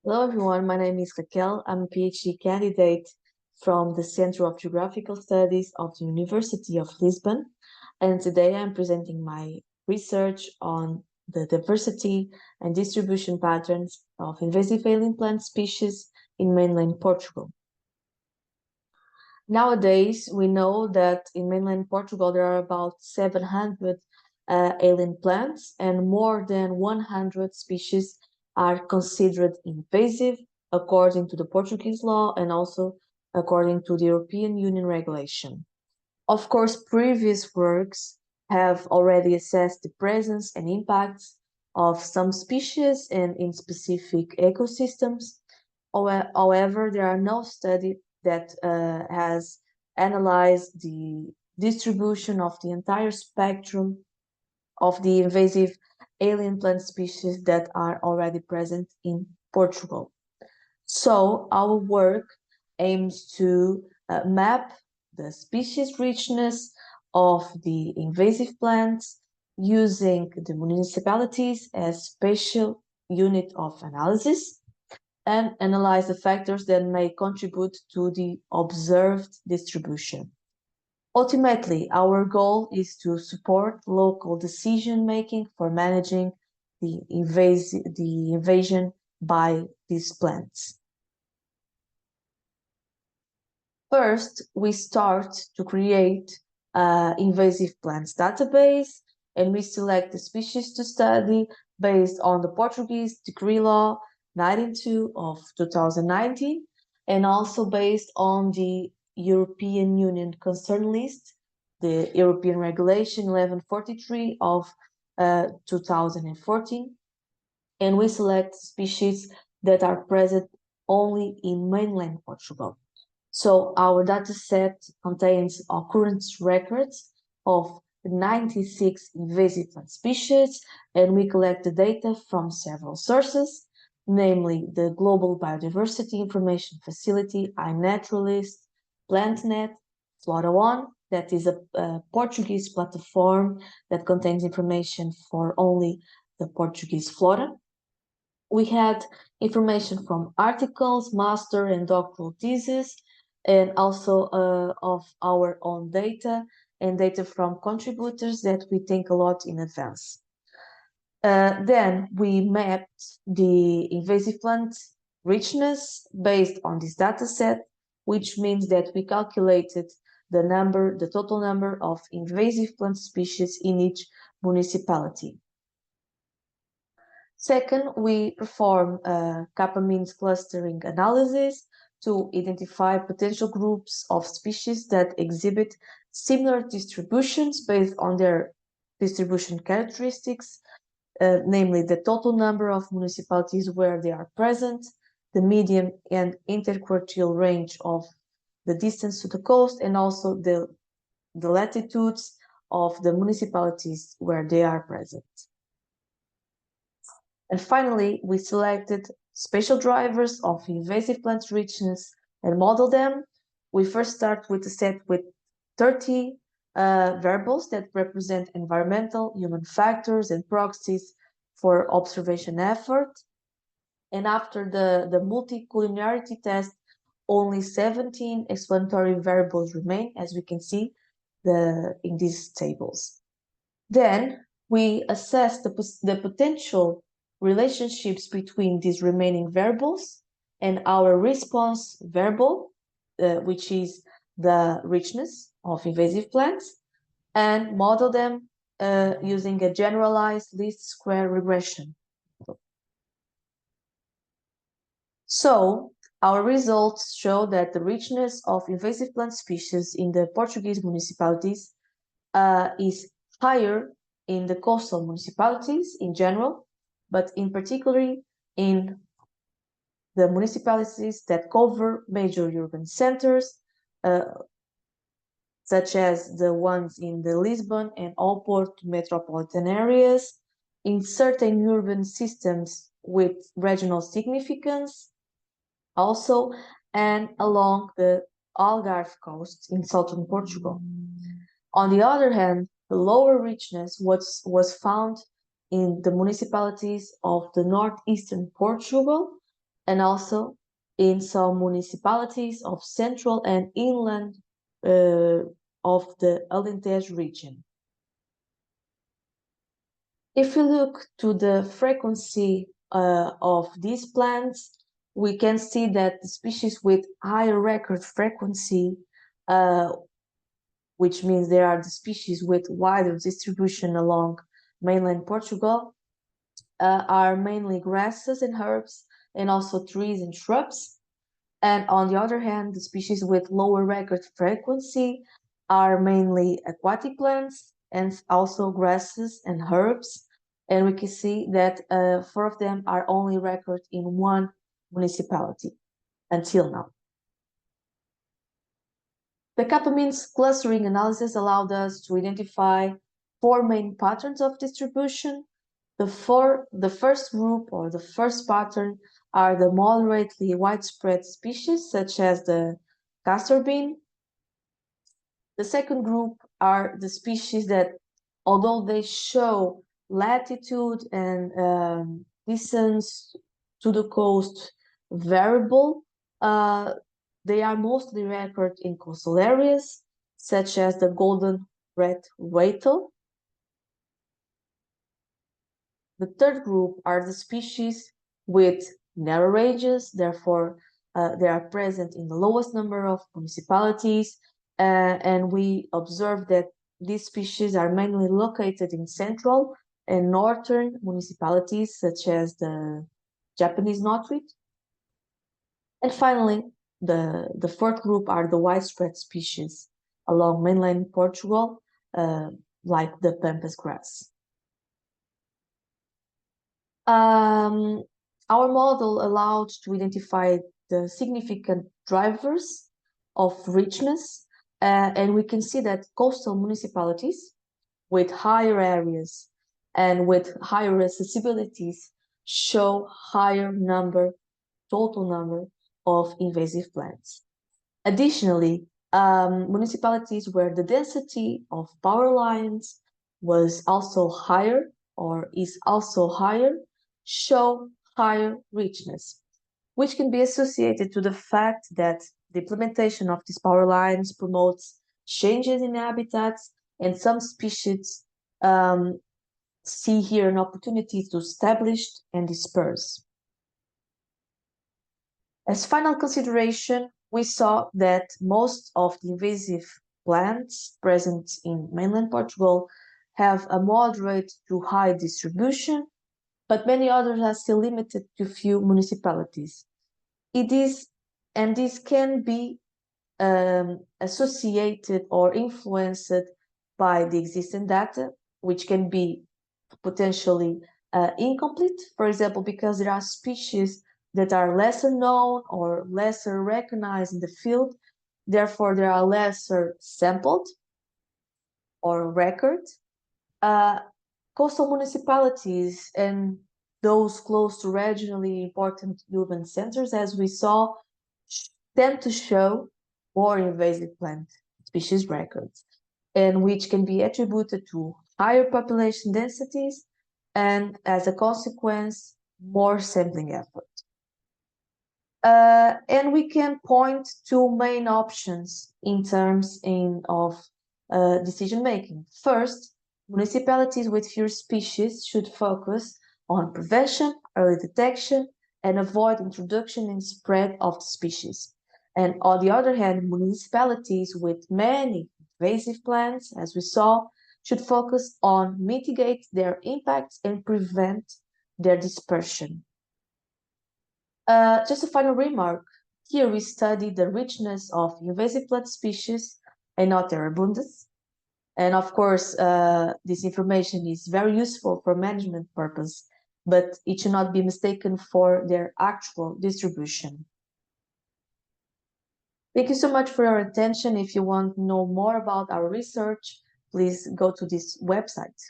Hello everyone, my name is Raquel. I'm a PhD candidate from the Center of Geographical Studies of the University of Lisbon, and today I'm presenting my research on the diversity and distribution patterns of invasive alien plant species in mainland Portugal. Nowadays, we know that in mainland Portugal there are about 700 alien plants, and more than 100 species are considered invasive according to the Portuguese law and also according to the European Union regulation. Of course, previous works have already assessed the presence and impacts of some species and in specific ecosystems. However, there are no studies that has analyzed the distribution of the entire spectrum of the invasive alien plant species that are already present in Portugal. So our work aims to map the species richness of the invasive plants using the municipalities as spatial unit of analysis and analyze the factors that may contribute to the observed distribution. Ultimately, our goal is to support local decision-making for managing the invasion by these plants. First, we start to create an invasive plants database, and we select the species to study based on the Portuguese Decree Law 92 of 2019, and also based on the European Union Concern List, the European Regulation 1143 of 2014, and we select species that are present only in mainland Portugal. So our dataset contains occurrence records of 96 invasive plant species, and we collect the data from several sources, namely the Global Biodiversity Information Facility, iNaturalist, PlantNet, FloraOne, that is a Portuguese platform that contains information for only the Portuguese flora. We had information from articles, master and doctoral theses, and also of our own data and data from contributors that we think a lot in advance. Then we mapped the invasive plant richness based on this data set, which means that we calculated the total number of invasive plant species in each municipality. Second, we perform a kappa-means clustering analysis to identify potential groups of species that exhibit similar distributions based on their distribution characteristics, namely the total number of municipalities where they are present, the medium and interquartile range of the distance to the coast, and also the latitudes of the municipalities where they are present. And finally, we selected spatial drivers of invasive plant richness and model them. We first start with a set with 30 variables that represent environmental, human factors, and proxies for observation effort. And after the multicollinearity test, only 17 explanatory variables remain, as we can see in these tables. Then we assess the potential relationships between these remaining variables and our response variable, which is the richness of invasive plants, and model them using a generalized least square regression. So our results show that the richness of invasive plant species in the Portuguese municipalities is higher in the coastal municipalities in general, but in particular in the municipalities that cover major urban centers, such as the ones in the Lisbon and Oporto metropolitan areas, in certain urban systems with regional significance also, and along the Algarve coast in southern Portugal. On the other hand, the lower richness was found in the municipalities of the northeastern Portugal, and also in some municipalities of central and inland of the Alentejo region. If we look to the frequency of these plants, we can see that the species with higher record frequency, which means they are the species with wider distribution along mainland Portugal, are mainly grasses and herbs, and also trees and shrubs. And on the other hand, the species with lower record frequency are mainly aquatic plants and also grasses and herbs. And we can see that 4 of them are only recorded in one municipality until now. The 𝐃𝐢𝐯 clustering analysis allowed us to identify 4 main patterns of distribution. The first group or the first pattern are the moderately widespread species, such as the castor bean. The second group are the species that, although they show latitude and distance to the coast variable, they are mostly recorded in coastal areas, such as the golden red waitel. The third group are the species with narrow ranges, therefore they are present in the lowest number of municipalities, and we observe that these species are mainly located in central and northern municipalities, such as the Japanese knotweed. And finally, the fourth group are the widespread species along mainland Portugal, like the pampas grass. Our model allowed to identify the significant drivers of richness, and we can see that coastal municipalities with higher areas and with higher accessibilities show higher total number of invasive plants. Additionally, municipalities where the density of power lines was also higher or is also higher show higher richness, which can be associated to the fact that the implementation of these power lines promotes changes in habitats, and some species see here an opportunity to establish and disperse. As final consideration, we saw that most of the invasive plants present in mainland Portugal have a moderate to high distribution, but many others are still limited to few municipalities. This can be associated or influenced by the existing data, which can be potentially incomplete, for example, because there are species that are lesser known or lesser recognized in the field, therefore they are lesser sampled or recorded. Coastal municipalities and those close to regionally important urban centers, as we saw, tend to show more invasive plant species records, and which can be attributed to higher population densities and, as a consequence, more sampling effort. And we can point to main options in terms of decision making. First, municipalities with fewer species should focus on prevention, early detection, and avoid introduction and spread of the species. And on the other hand, municipalities with many invasive plants, as we saw, should focus on mitigate their impacts and prevent their dispersion. Just a final remark. Here we study the richness of invasive plant species and not their abundance. And of course, this information is very useful for management purpose, but it should not be mistaken for their actual distribution. Thank you so much for your attention. If you want to know more about our research, please go to this website.